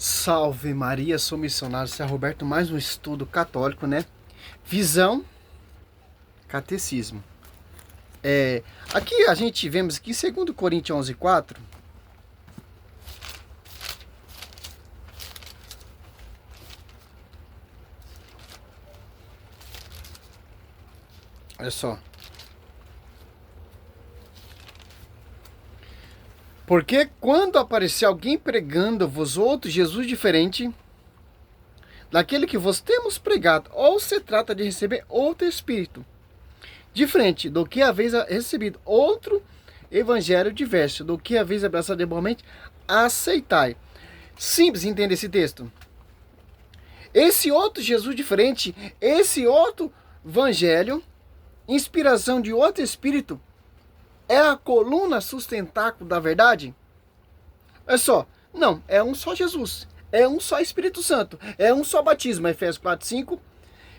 Salve Maria, sou missionário, Sr. Roberto, mais um estudo católico, né? Visão, catecismo. Aqui a gente vemos aqui, segundo Coríntios 11:4, olha só. Porque quando aparecer alguém pregando vos outro Jesus diferente daquele que vos temos pregado, ou se trata de receber outro Espírito, diferente do que haveis recebido, outro evangelho diverso do que haveis abraçado igualmente, aceitai. Simples entender esse texto. Esse outro Jesus diferente, esse outro evangelho, inspiração de outro Espírito, é a coluna sustentáculo da verdade? É só, não, é um só Jesus, é um só Espírito Santo, é um só batismo, Efésios 4:5,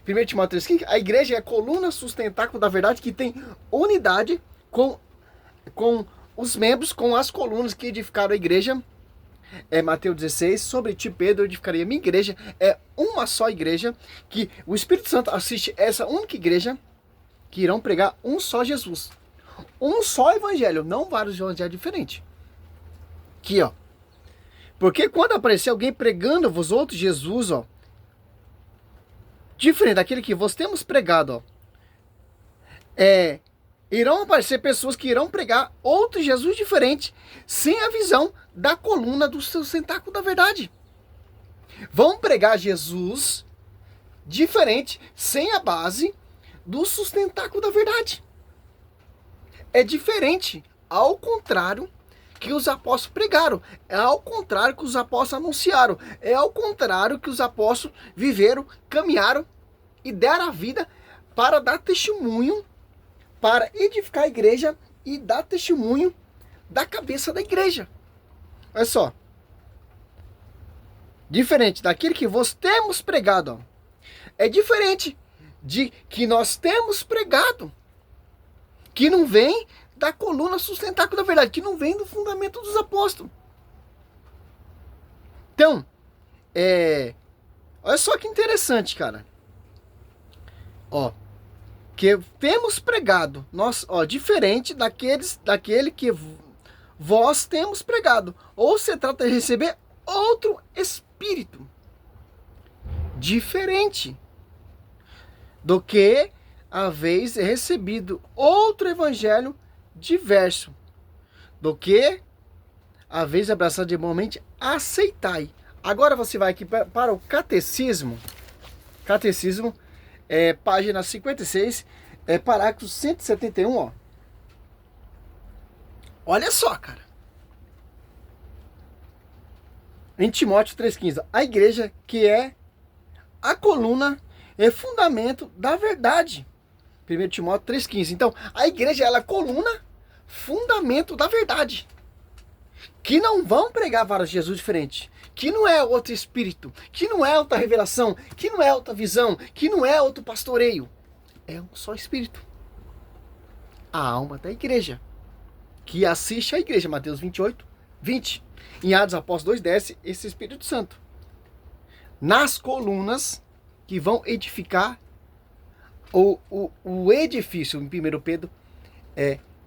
1 Timóteo 3:15, a igreja é a coluna sustentáculo da verdade que tem unidade com os membros, com as colunas que edificaram a igreja. Mateus 16, sobre ti, Pedro, edificarei a minha igreja, é uma só igreja, que o Espírito Santo assiste essa única igreja, que irão pregar um só Jesus. Um só evangelho, não vários evangelhos diferentes. Aqui, ó. Porque quando aparecer alguém pregando vos outros Jesus, ó, diferente daquele que vos temos pregado, ó, irão aparecer pessoas que irão pregar outro Jesus diferente, sem a visão da coluna do sustentáculo da verdade. Vão pregar Jesus diferente, sem a base do sustentáculo da verdade. É diferente, ao contrário que os apóstolos pregaram, é ao contrário que os apóstolos anunciaram, é ao contrário que os apóstolos viveram, caminharam e deram a vida para dar testemunho, para edificar a igreja e dar testemunho da cabeça da igreja. Olha só. Diferente daquele que vos temos pregado, ó. É diferente de que nós temos pregado, que não vem da coluna sustentáculo da verdade, que não vem do fundamento dos apóstolos. Então, olha só que interessante, cara. Ó, que temos pregado, nós, ó, diferente daquele que vós temos pregado, ou se trata de receber outro Espírito, diferente do que haveis recebido outro evangelho diverso, do que haveis abraçado igualmente, aceitai. Agora você vai aqui para o catecismo. Catecismo, página 56, parágrafo 171, ó. Olha só, cara. Em Timóteo 3,15, a igreja que é a coluna e fundamento da verdade. 1 Timóteo 3,15. Então, a igreja ela é a coluna, fundamento da verdade. Que não vão pregar vários Jesus diferentes. Que não é outro espírito. Que não é outra revelação. Que não é outra visão. Que não é outro pastoreio. É um só espírito. A alma da igreja. Que assiste a igreja. Mateus 28:20. Em Atos Apóstolos 2:10, esse Espírito Santo. Nas colunas que vão edificar o edifício, em 1 Pedro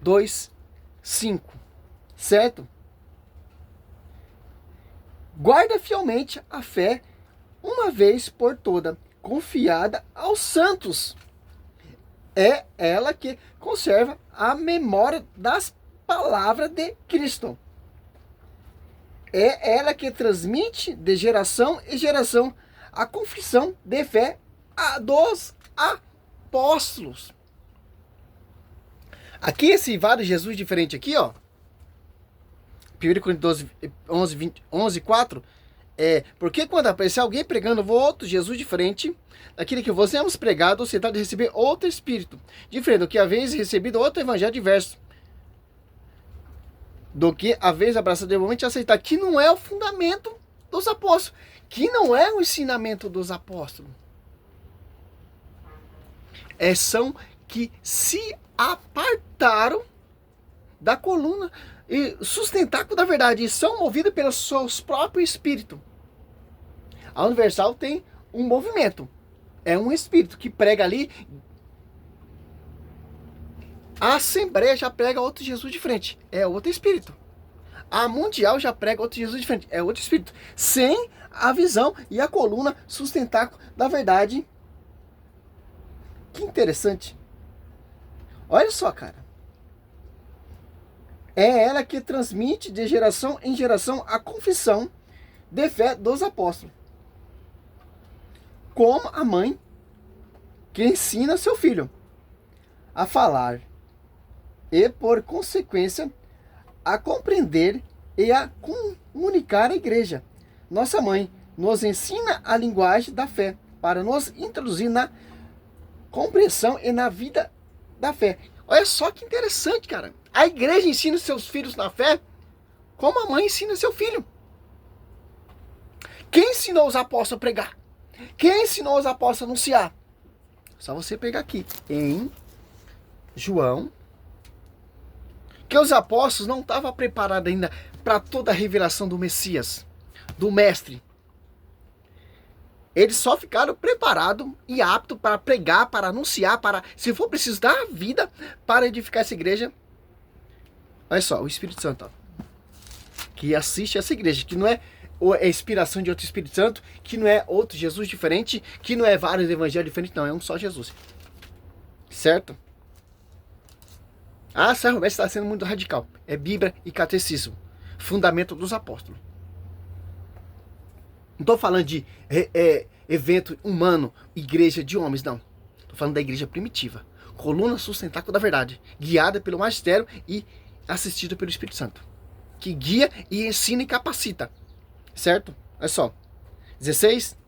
2:5, certo? Guarda fielmente a fé, uma vez por toda, confiada aos santos. É ela que conserva a memória das palavras de Cristo. É ela que transmite de geração em geração a confissão de fé dos apóstolos. Aqui esse vários Jesus diferente aqui, ó. 1 Coríntios 11:4, porque quando aparecer alguém pregando outro Jesus diferente daquele que vós temos pregado, você está de receber outro Espírito, diferente do que haveis recebido outro evangelho diverso, do que haveis abraçado igualmente aceitar, que não é o fundamento dos apóstolos, que não é o ensinamento dos apóstolos. São que se apartaram da coluna e sustentáculo da verdade, e são movidos pelos seus próprios espíritos. A Universal tem um movimento. É um espírito que prega ali. A Assembleia já prega outro Jesus diferente. É outro espírito. A Mundial já prega outro Jesus diferente. É outro espírito. Sem a visão e a coluna sustentáculo da verdade. Que interessante. Olha só, cara. É ela que transmite de geração em geração a confissão de fé dos apóstolos. Como a mãe que ensina seu filho a falar e, por consequência, a compreender e a comunicar à igreja. Nossa mãe nos ensina a linguagem da fé para nos introduzir na compreensão e na vida da fé. Olha só que interessante, cara. A igreja ensina os seus filhos na fé como a mãe ensina seu filho. Quem ensinou os apóstolos a pregar? Quem ensinou os apóstolos a anunciar? Só você pegar aqui em João, que os apóstolos não estavam preparados ainda para toda a revelação do Messias, do Mestre. Eles só ficaram preparados e aptos para pregar, para anunciar, para, se for preciso, dar vida para edificar essa igreja. Olha só, o Espírito Santo, ó, que assiste essa igreja, que não é a inspiração de outro Espírito Santo, que não é outro Jesus diferente, que não é vários evangelhos diferentes, não, é um só Jesus. Certo? Ah, Sérgio Roberto está sendo muito radical. É Bíblia e catecismo. Fundamento dos apóstolos. Não estou falando de evento humano, igreja de homens, não. Estou falando da igreja primitiva. Coluna sustentáculo da verdade. Guiada pelo magistério e assistida pelo Espírito Santo. Que guia e ensina e capacita. Certo? Olha só. 16,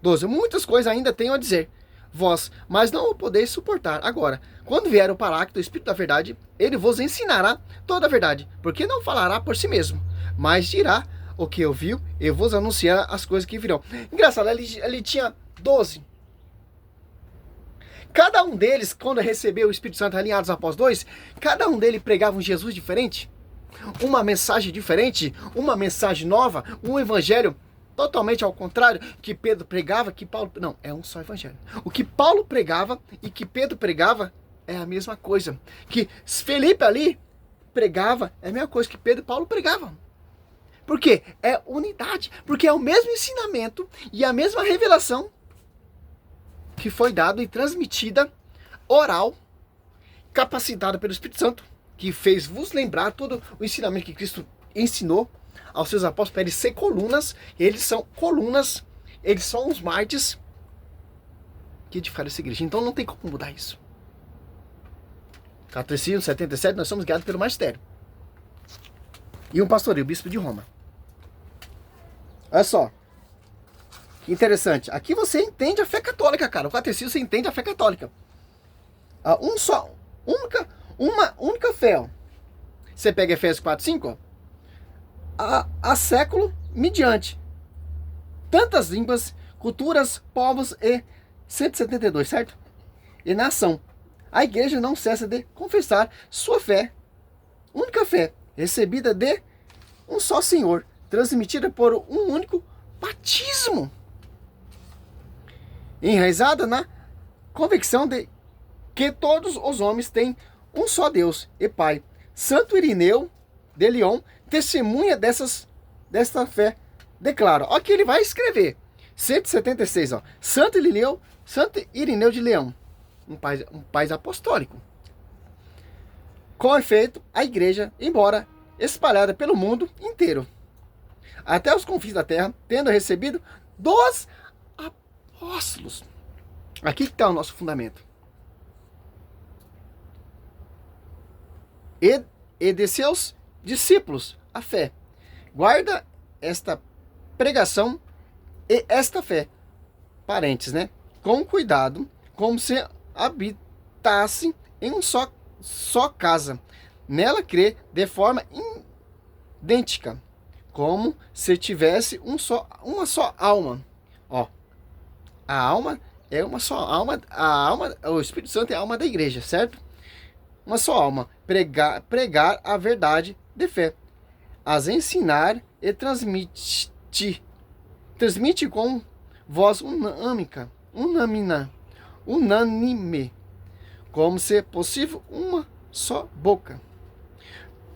12. Muitas coisas ainda tenho a dizer. Vós, mas não o podeis suportar. Agora, quando vier o Paráclito, o Espírito da verdade, ele vos ensinará toda a verdade, porque não falará por si mesmo, mas dirá o que ouviu e vos anunciará as coisas que virão. Engraçado, ele tinha 12. Cada um deles, quando recebeu o Espírito Santo alinhados após 2, cada um deles pregava um Jesus diferente, uma mensagem diferente, uma mensagem nova, um evangelho totalmente ao contrário que Pedro pregava, que Paulo... Não, é um só evangelho. O que Paulo pregava e que Pedro pregava é a mesma coisa. Que Felipe ali pregava é a mesma coisa que Pedro e Paulo pregavam. Por quê? É unidade. Porque é o mesmo ensinamento e a mesma revelação que foi dado e transmitida oral, capacitada pelo Espírito Santo, que fez vos lembrar todo o ensinamento que Cristo ensinou aos seus apóstolos para eles ser colunas. Eles são colunas, eles são os mártires que edificaram essa igreja. Então não tem como mudar isso. Catecismo 77, nós somos guiados pelo magistério. E um pastoreio, o bispo de Roma. Olha só. Que interessante. Aqui você entende a fé católica, cara. O catecismo você entende a fé católica. Uma única fé. Ó. Você pega Efésios 4, 5, ó. A século mediante tantas línguas, culturas, povos e 172, certo? E nação. A igreja não cessa de confessar sua fé, única fé, recebida de um só Senhor, transmitida por um único batismo, enraizada na convicção de que todos os homens têm um só Deus e Pai. Santo Irineu de Lyon testemunha desta fé, declara. Ó que ele vai escrever. 176, ó. Santo Irineu de Leão. Um pai apostólico. Com efeito, a igreja, embora espalhada pelo mundo inteiro, até os confins da terra, tendo recebido dos apóstolos. Aqui que está o nosso fundamento. E de seus discípulos, a fé. Guarda esta pregação e esta fé. Parentes, né? Com cuidado, como se habitasse em um só casa. Nela crê de forma idêntica, como se tivesse uma só alma. Ó, a alma é uma só alma. O Espírito Santo é a alma da igreja, certo? Uma só alma. Pregar a verdade de fé, as ensinar e transmitir transmite com voz unânime, como se possível uma só boca.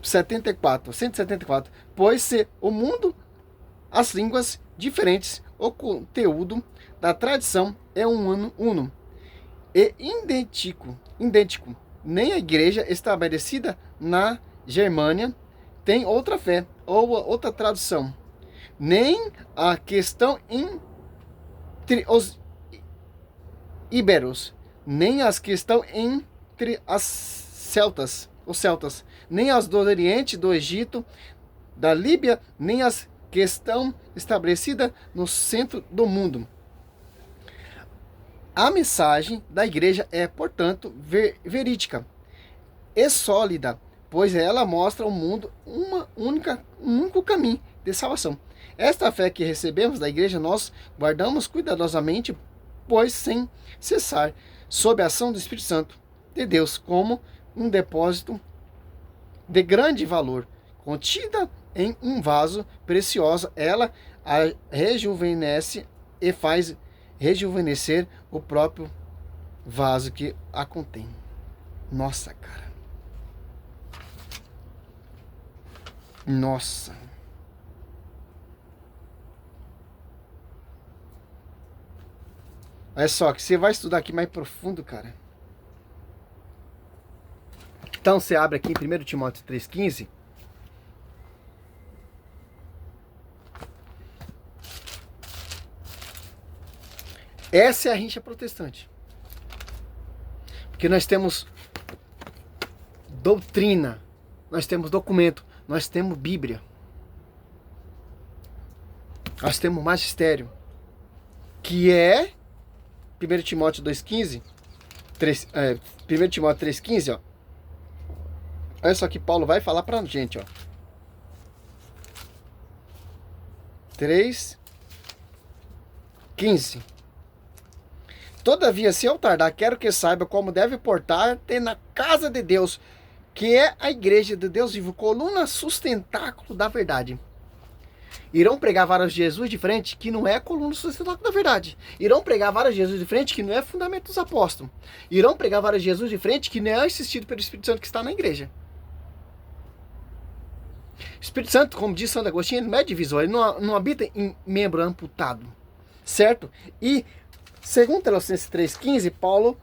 174. Pois se o mundo, as línguas diferentes, o conteúdo da tradição é uno e idêntico. Nem a igreja estabelecida na Germânia tem outra fé ou outra tradução. Nem a questão entre os íberos, nem as questões entre os celtas, nem as do Oriente, do Egito, da Líbia, nem as questão estabelecida no centro do mundo. A mensagem da igreja é, portanto, verídica e sólida, pois ela mostra ao mundo um único caminho de salvação. Esta fé que recebemos da igreja nós guardamos cuidadosamente, pois sem cessar, sob a ação do Espírito Santo de Deus, como um depósito de grande valor, contida em um vaso precioso. Ela a rejuvenesce e faz rejuvenescer o próprio vaso que a contém. Nossa, cara. Nossa. Olha só, que você vai estudar aqui mais profundo, cara. Então você abre aqui em 1 Timóteo 3,15. Essa é a rincha protestante. Porque nós temos doutrina, nós temos documento, nós temos Bíblia, nós temos magistério, que é 1 Timóteo 2,15, 1 Timóteo 3,15, ó. Olha só que Paulo vai falar pra gente, ó. 3,15. Todavia, se eu tardar, quero que saiba como deve portar-te na casa de Deus, que é a igreja de Deus vivo, coluna sustentáculo da verdade. Irão pregar vários Jesus de frente, que não é coluna sustentáculo da verdade. Irão pregar vários Jesus de frente, que não é fundamento dos apóstolos. Irão pregar vários Jesus de frente, que não é assistido pelo Espírito Santo que está na igreja. O Espírito Santo, como diz Santo Agostinho, ele não é divisor, ele não habita em membro amputado. Certo? E segundo Colossenses 3,15, Paulo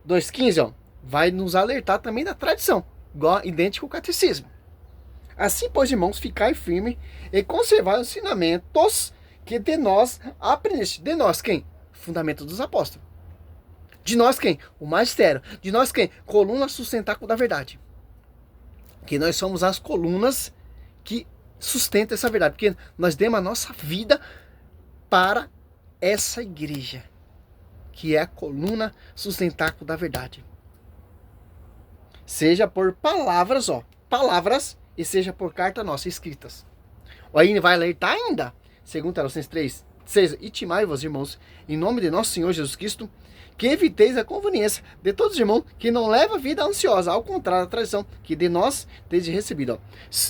2,15, ó, vai nos alertar também da tradição, igual, idêntico ao catecismo. Assim, pois, irmãos, ficai firme e conservar os ensinamentos que de nós aprendeste. De nós quem? Fundamento dos apóstolos. De nós quem? O magistério. De nós quem? Coluna sustentáculo da verdade. Que nós somos as colunas que sustentam essa verdade. Porque nós demos a nossa vida para essa igreja, que é a coluna sustentáculo da verdade. Seja por palavras, ó, palavras, e seja por carta nossa, escritas. Aí vai alertar ainda, segundo Colossenses 3,6, intimai-vos, irmãos, em nome de nosso Senhor Jesus Cristo, que eviteis a conveniência de todos os irmãos que não levam vida ansiosa, ao contrário da tradição que de nós teis recebido. Ó.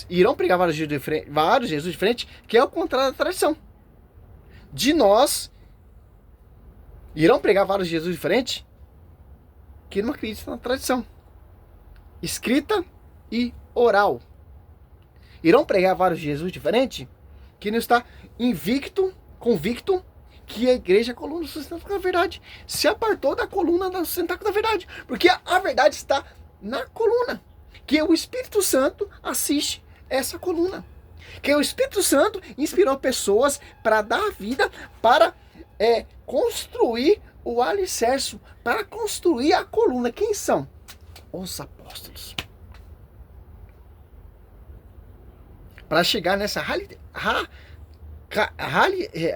Irão pregar vários Jesus de frente, que é o contrário da tradição. De nós, irão pregar vários Jesus diferentes que não acreditam na tradição escrita e oral. Irão pregar vários Jesus diferentes que não está convicto que a igreja é a coluna sustentáculo da verdade. Se apartou da coluna da sustentáculo da verdade. Porque a verdade está na coluna. Que o Espírito Santo assiste essa coluna. Que o Espírito Santo inspirou pessoas para dar vida, para construir o alicerce, para construir a coluna. Quem são? Os apóstolos. Para chegar nessa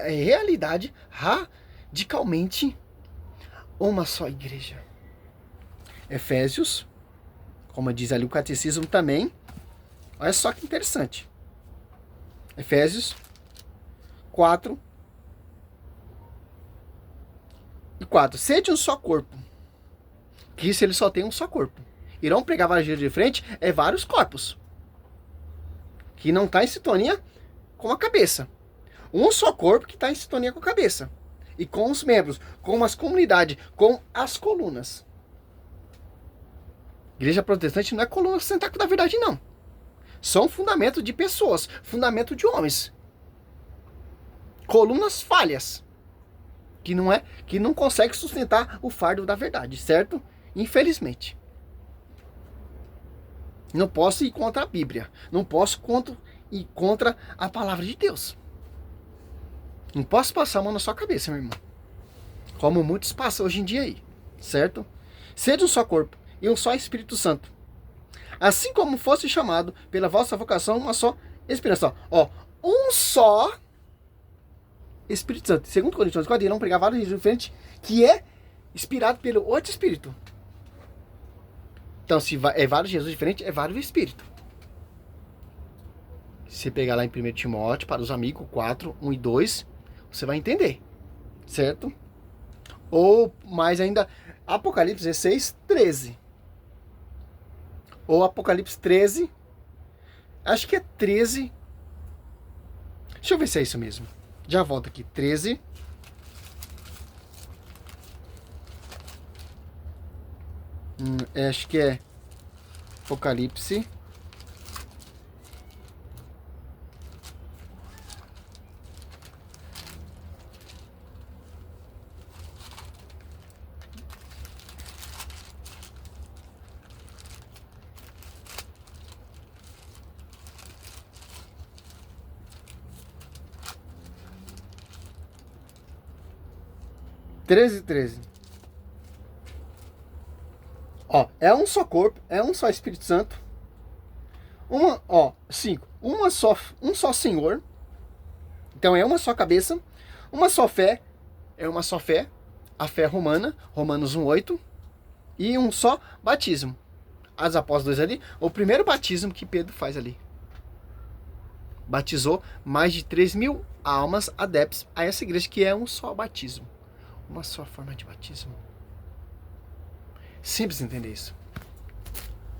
realidade radicalmente uma só igreja. Efésios, como diz ali o catecismo também, olha só que interessante. Efésios 4 e 4. Sede um só corpo. Que isso ele só tem um só corpo. Irão pregar vários dias de frente, é vários corpos. Que não está em sintonia com a cabeça. Um só corpo que está em sintonia com a cabeça. E com os membros, com as comunidades, com as colunas. Igreja protestante não é coluna sustentáculo da verdade, não. São fundamentos de pessoas, fundamento de homens. Colunas falhas. Que não consegue sustentar o fardo da verdade, certo? Infelizmente. Não posso ir contra a Bíblia. Não posso ir contra a palavra de Deus. Não posso passar a mão na sua cabeça, meu irmão. Como muitos passam hoje em dia aí, certo? Sede um só corpo e um só Espírito Santo. Assim como fosse chamado pela vossa vocação uma só esperança. Ó, um só Espírito Santo. Segundo Coríntios 4, ele não pregar vários diferentes, que é inspirado pelo outro Espírito. Então, se é vários Jesus diferentes, é vários Espírito. Se você pegar lá em 1 Timóteo, para os amigos, 4, 1 e 2, você vai entender, certo? Ou mais ainda, Apocalipse 16, 13. Ou Apocalipse 13, acho que é 13. Deixa eu ver se é isso mesmo. Já volto aqui, 13. Acho que é Apocalipse. Treze. Ó, é um só corpo, é um só Espírito Santo. 5. Um só Senhor. Então é uma só cabeça, uma só fé, é uma só fé, a fé romana, Romanos 1:8, e um só batismo. As apóstolos ali, o primeiro batismo que Pedro faz ali. Batizou mais de 3.000 almas adeptos a essa igreja, que é um só batismo. Uma só forma de batismo. Simples entender isso.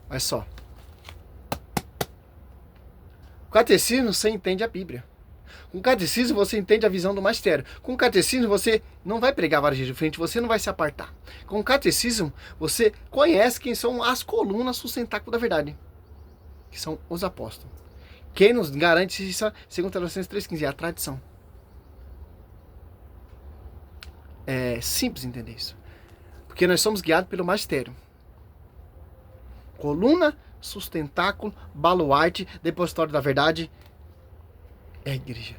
Olha só. Com o catecismo você entende a Bíblia. Com o catecismo você entende a visão do magistério. Com o catecismo você não vai pregar várias vezes de frente, você não vai se apartar. Com o catecismo você conhece quem são as colunas sustentáculas da verdade. Que são os apóstolos. Quem nos garante isso, segundo Tessalonicenses 3,15, é a tradição. É simples entender isso. Porque nós somos guiados pelo magistério. Coluna, sustentáculo, baluarte, depositório da verdade é a igreja.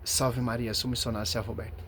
Salve Maria, sou missionário, Céu Roberto.